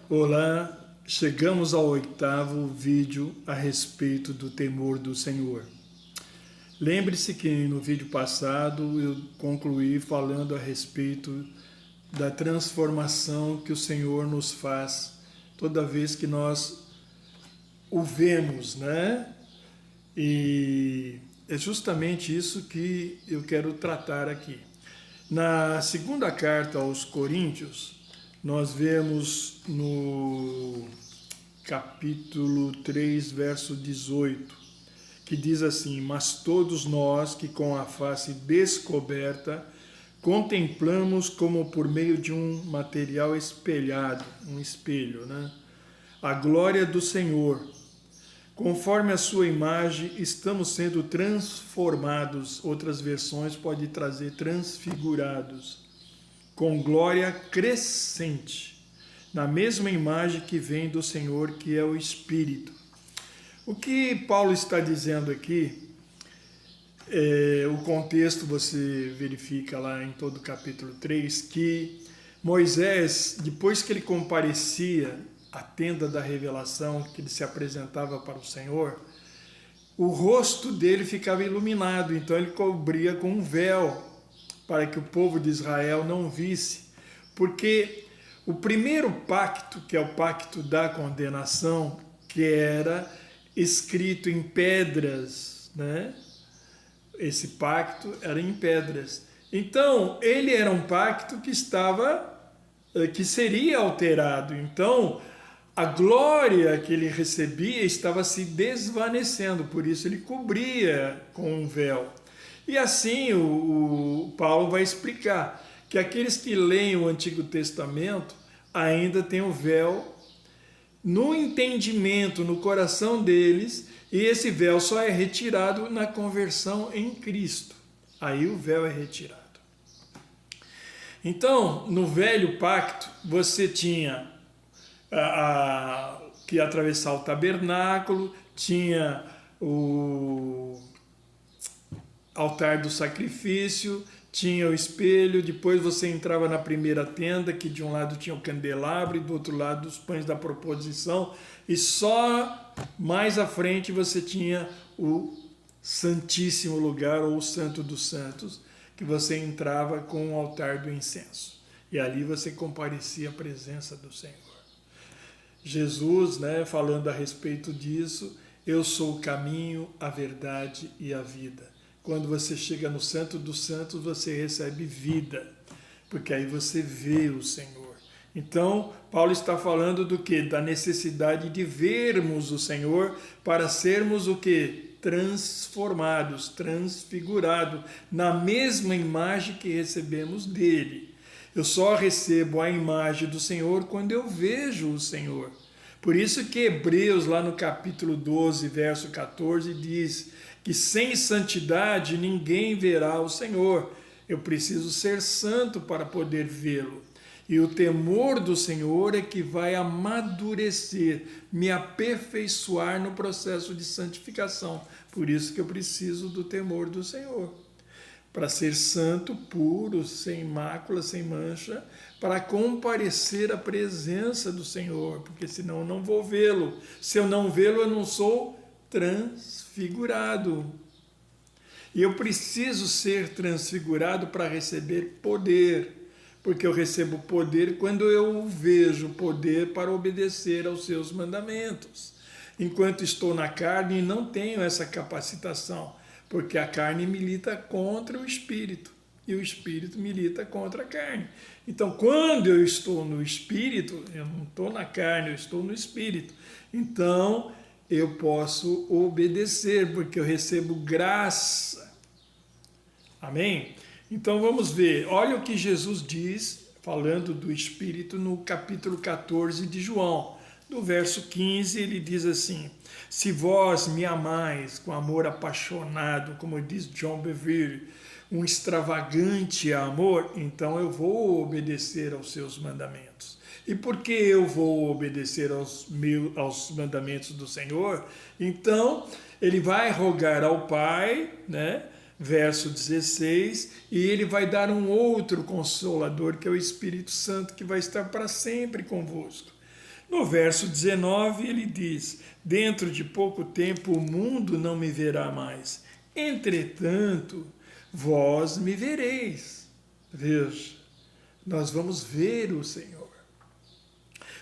Olá, chegamos ao 8º vídeo a respeito do temor do Senhor. Lembre-se que no vídeo passado eu concluí falando a respeito da transformação que o Senhor nos faz toda vez que nós o vemos, né? E é justamente isso que eu quero tratar aqui. Na segunda carta aos Coríntios, nós vemos no capítulo 3, verso 18, que diz assim: mas todos nós que com a face descoberta contemplamos como por meio de um material espelhado, um espelho, né? A glória do Senhor, conforme a sua imagem, estamos sendo transformados. Outras versões podem trazer transfigurados, com glória crescente, na mesma imagem que vem do Senhor, que é o Espírito. O que Paulo está dizendo aqui, o contexto você verifica lá em todo o capítulo 3, que Moisés, depois que ele comparecia à tenda da revelação, que ele se apresentava para o Senhor, o rosto dele ficava iluminado, então ele cobria com um véu, para que o povo de Israel não visse, porque o primeiro pacto, que é o pacto da condenação, que era escrito em pedras, né? Esse pacto era em pedras. Então, ele era um pacto que seria alterado. Então, a glória que ele recebia estava se desvanecendo, por isso ele cobria com um véu. E assim o Paulo vai explicar que aqueles que leem o Antigo Testamento ainda têm o véu no entendimento, no coração deles, e esse véu só é retirado na conversão em Cristo. Aí o véu é retirado. Então, no velho pacto, você tinha que atravessar o tabernáculo, tinha o altar do sacrifício, tinha o espelho, depois você entrava na primeira tenda, que de um lado tinha o candelabro e do outro lado os pães da proposição, e só mais à frente você tinha o Santíssimo Lugar, ou o Santo dos Santos, que você entrava com o altar do incenso. E ali você comparecia à presença do Senhor. Jesus, né, falando a respeito disso, eu sou o caminho, a verdade e a vida. Quando você chega no Santo dos Santos, você recebe vida, porque aí você vê o Senhor. Então, Paulo está falando do quê? Da necessidade de vermos o Senhor para sermos o quê? Transformados, transfigurados, na mesma imagem que recebemos dele. Eu só recebo a imagem do Senhor quando eu vejo o Senhor. Por isso que Hebreus, lá no capítulo 12, verso 14, diz que sem santidade ninguém verá o Senhor. Eu preciso ser santo para poder vê-lo. E o temor do Senhor é que vai amadurecer, me aperfeiçoar no processo de santificação. Por isso que eu preciso do temor do Senhor. Para ser santo, puro, sem mácula, sem mancha, para comparecer à presença do Senhor, porque senão eu não vou vê-lo. Se eu não vê-lo, eu não sou transfigurado. E eu preciso ser transfigurado para receber poder, porque eu recebo poder quando eu vejo poder para obedecer aos seus mandamentos. Enquanto estou na carne, não tenho essa capacitação, porque a carne milita contra o espírito e o espírito milita contra a carne. Então, quando eu estou no espírito, eu não estou na carne, eu estou no espírito. Então, eu posso obedecer, porque eu recebo graça. Amém? Então, vamos ver. Olha o que Jesus diz, falando do espírito, no capítulo 14 de João. No verso 15, ele diz assim: se vós me amais com amor apaixonado, como diz John Bevere, um extravagante amor, então eu vou obedecer aos seus mandamentos. E por que eu vou obedecer aos mandamentos do Senhor? Então, ele vai rogar ao Pai, né? Verso 16, e ele vai dar um outro Consolador, que é o Espírito Santo, que vai estar para sempre convosco. No verso 19 ele diz: dentro de pouco tempo o mundo não me verá mais, entretanto vós me vereis. Veja, nós vamos ver o Senhor,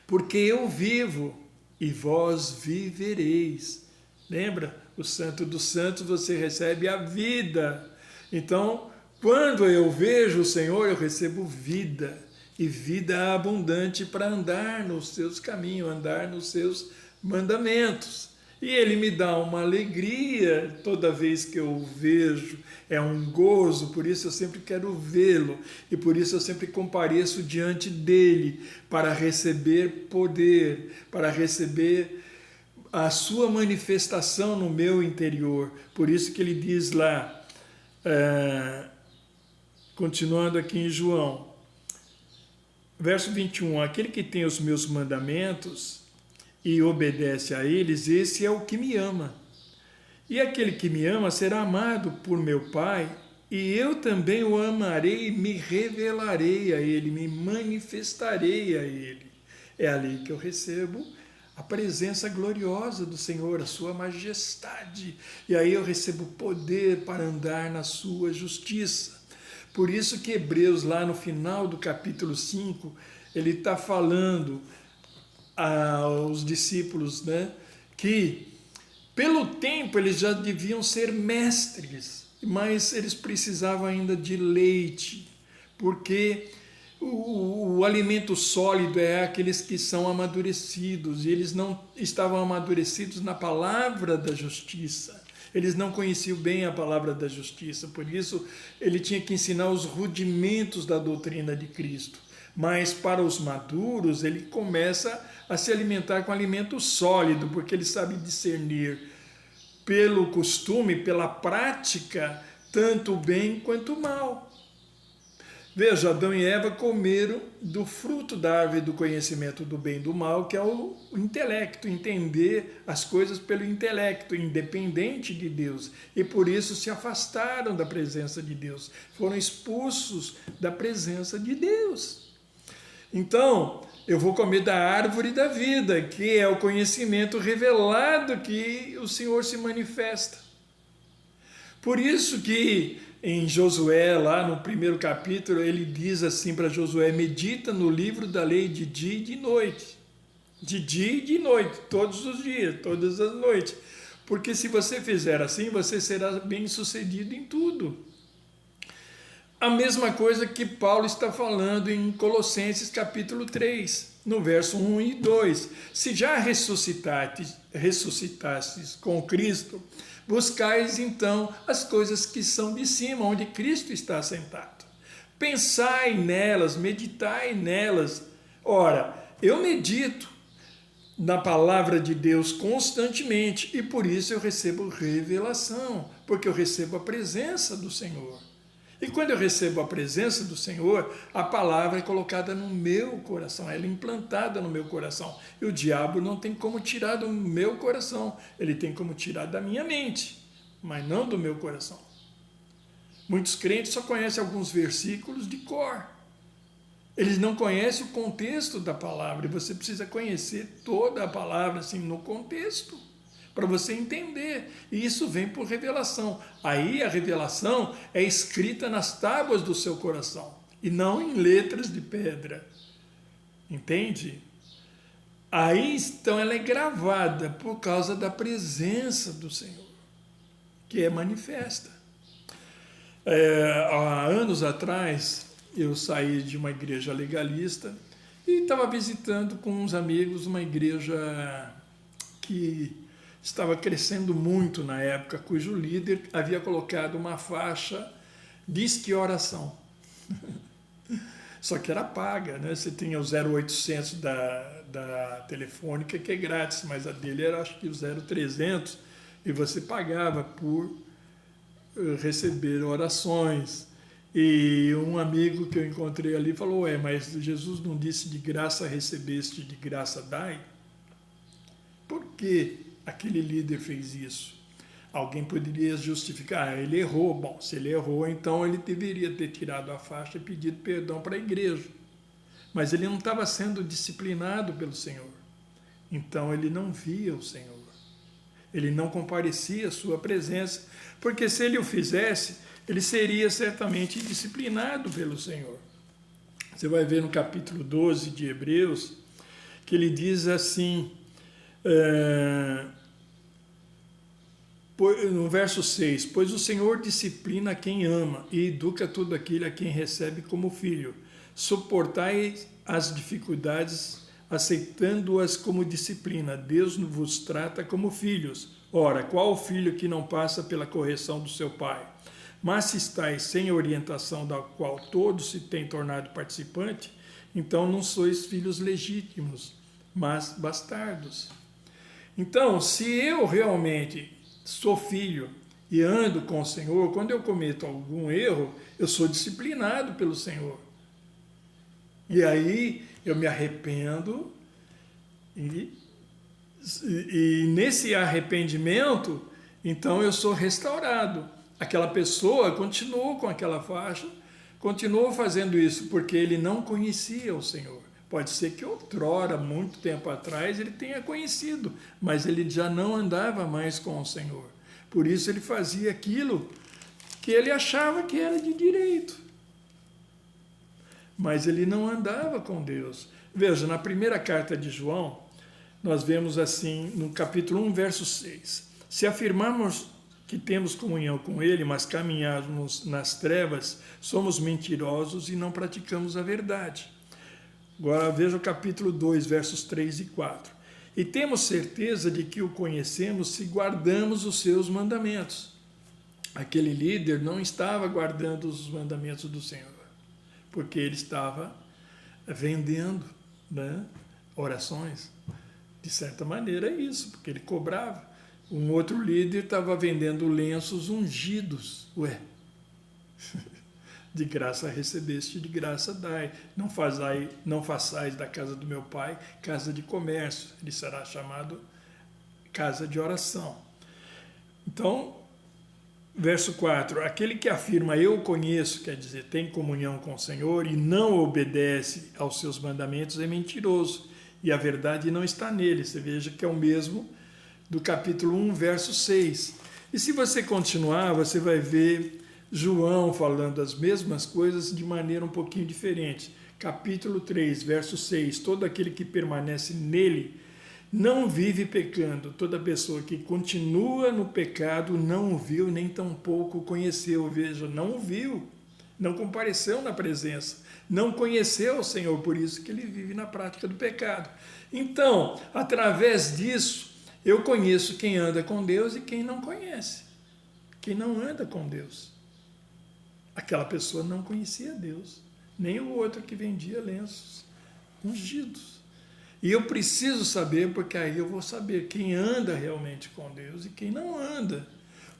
porque eu vivo e vós vivereis. Lembra? O Santo dos Santos, você recebe a vida. Então, quando eu vejo o Senhor, eu recebo vida, e vida abundante para andar nos seus caminhos, andar nos seus mandamentos. E Ele me dá uma alegria toda vez que eu o vejo, é um gozo, por isso eu sempre quero vê-lo, e por isso eu sempre compareço diante dEle, para receber poder, para receber a sua manifestação no meu interior. Por isso que ele diz lá, continuando aqui em João, verso 21, aquele que tem os meus mandamentos e obedece a eles, esse é o que me ama. E aquele que me ama será amado por meu Pai, e eu também o amarei e me revelarei a ele, me manifestarei a ele. É ali que eu recebo a presença gloriosa do Senhor, a sua majestade. E aí eu recebo poder para andar na sua justiça. Por isso que Hebreus, lá no final do capítulo 5, ele está falando aos discípulos, né, que pelo tempo eles já deviam ser mestres, mas eles precisavam ainda de leite, porque o alimento sólido é aqueles que são amadurecidos, e eles não estavam amadurecidos na palavra da justiça. Eles não conheciam bem a palavra da justiça, por isso ele tinha que ensinar os rudimentos da doutrina de Cristo. Mas para os maduros, ele começa a se alimentar com alimento sólido, porque ele sabe discernir pelo costume, pela prática, tanto o bem quanto o mal. Veja, Adão e Eva comeram do fruto da árvore do conhecimento do bem e do mal, que é o intelecto, entender as coisas pelo intelecto, independente de Deus. E por isso se afastaram da presença de Deus, foram expulsos da presença de Deus. Então, eu vou comer da árvore da vida, que é o conhecimento revelado que o Senhor se manifesta. Por isso que em Josué, lá no primeiro capítulo, ele diz assim para Josué: medita no livro da lei de dia e de noite. De dia e de noite, todos os dias, todas as noites. Porque se você fizer assim, você será bem sucedido em tudo. A mesma coisa que Paulo está falando em Colossenses capítulo 3, no verso 1 e 2. Se já ressuscitastes com Cristo, buscais então as coisas que são de cima, onde Cristo está assentado. Pensai nelas, meditai nelas. Ora, eu medito na palavra de Deus constantemente, e por isso eu recebo revelação, porque eu recebo a presença do Senhor. E quando eu recebo a presença do Senhor, a palavra é colocada no meu coração, ela é implantada no meu coração. E o diabo não tem como tirar do meu coração, ele tem como tirar da minha mente, mas não do meu coração. Muitos crentes só conhecem alguns versículos de cor. Eles não conhecem o contexto da palavra, e você precisa conhecer toda a palavra assim, no contexto, para você entender. E isso vem por revelação. Aí a revelação é escrita nas tábuas do seu coração, e não em letras de pedra. Entende? Aí então ela é gravada por causa da presença do Senhor, que é manifesta. Há anos atrás, eu saí de uma igreja legalista e estava visitando com uns amigos uma igreja que estava crescendo muito na época, cujo líder havia colocado uma faixa disque oração. Só que era paga, né? Você tinha o 0800 da telefônica, que é grátis, mas a dele era, acho que o 0300, e você pagava por receber orações. E um amigo que eu encontrei ali falou: mas Jesus não disse de graça recebeste, de graça dai? Por que aquele líder fez isso? Alguém poderia justificar: ele errou. Bom, se ele errou, então ele deveria ter tirado a faixa e pedido perdão para a igreja. Mas ele não estava sendo disciplinado pelo Senhor. Então ele não via o Senhor. Ele não comparecia à sua presença, porque se ele o fizesse, ele seria certamente disciplinado pelo Senhor. Você vai ver no capítulo 12 de Hebreus, que ele diz assim, no verso 6, pois o Senhor disciplina quem ama e educa todo aquele a quem recebe como filho. Suportai as dificuldades, aceitando-as como disciplina. Deus vos trata como filhos. Ora, qual o filho que não passa pela correção do seu pai? Mas se estáis sem orientação da qual todos se têm tornado participante, então não sois filhos legítimos, mas bastardos. Então, se eu realmente sou filho e ando com o Senhor, quando eu cometo algum erro, eu sou disciplinado pelo Senhor. E aí eu me arrependo e nesse arrependimento, então eu sou restaurado. Aquela pessoa continuou com aquela faixa, continuou fazendo isso porque ele não conhecia o Senhor. Pode ser que outrora, muito tempo atrás, ele tenha conhecido, mas ele já não andava mais com o Senhor. Por isso ele fazia aquilo que ele achava que era de direito. Mas ele não andava com Deus. Veja, na primeira carta de João, nós vemos assim, no capítulo 1, verso 6. Se afirmarmos que temos comunhão com ele, mas caminharmos nas trevas, somos mentirosos e não praticamos a verdade. Agora veja o capítulo 2, versos 3 e 4. E temos certeza de que o conhecemos se guardamos os seus mandamentos. Aquele líder não estava guardando os mandamentos do Senhor, porque ele estava vendendo, né, orações. De certa maneira é isso, porque ele cobrava. Um outro líder estava vendendo lenços ungidos. Ué, de graça recebeste, de graça dai. Não façais da casa do meu pai casa de comércio. Ele será chamado casa de oração. Então, verso 4. Aquele que afirma eu conheço, quer dizer, tem comunhão com o Senhor e não obedece aos seus mandamentos é mentiroso. E a verdade não está nele. Você veja que é o mesmo do capítulo 1, verso 6. E se você continuar, você vai ver João falando as mesmas coisas de maneira um pouquinho diferente. Capítulo 3, verso 6. Todo aquele que permanece nele não vive pecando. Toda pessoa que continua no pecado não o viu, nem tampouco o conheceu. Veja, não o viu, não compareceu na presença, não conheceu o Senhor, por isso que ele vive na prática do pecado. Então, através disso, eu conheço quem anda com Deus e quem não conhece. Quem não anda com Deus. Aquela pessoa não conhecia Deus, nem o outro que vendia lenços ungidos. E eu preciso saber, porque aí eu vou saber quem anda realmente com Deus e quem não anda.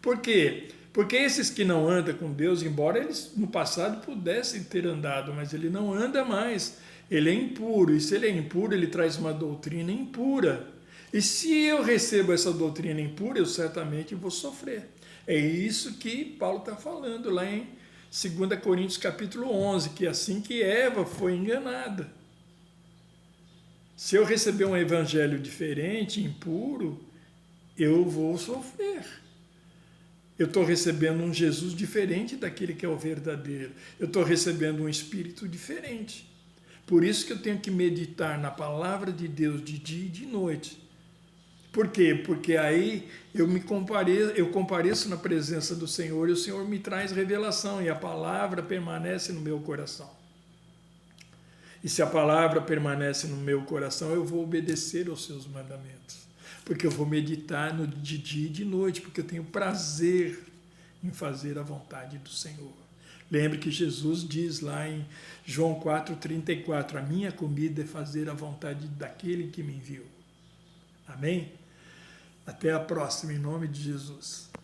Por quê? Porque esses que não andam com Deus, embora eles no passado pudessem ter andado, mas ele não anda mais. Ele é impuro, e se ele é impuro, ele traz uma doutrina impura. E se eu recebo essa doutrina impura, eu certamente vou sofrer. É isso que Paulo está falando lá em 2 Coríntios capítulo 11, que é assim que Eva foi enganada. Se eu receber um evangelho diferente, impuro, eu vou sofrer. Eu estou recebendo um Jesus diferente daquele que é o verdadeiro. Eu estou recebendo um espírito diferente. Por isso que eu tenho que meditar na palavra de Deus de dia e de noite. Por quê? Porque aí eu compareço na presença do Senhor e o Senhor me traz revelação e a palavra permanece no meu coração. E se a palavra permanece no meu coração, eu vou obedecer aos seus mandamentos. Porque eu vou meditar de dia e de noite, porque eu tenho prazer em fazer a vontade do Senhor. Lembre que Jesus diz lá em João 4,34, a minha comida é fazer a vontade daquele que me enviou. Amém? Até a próxima, em nome de Jesus.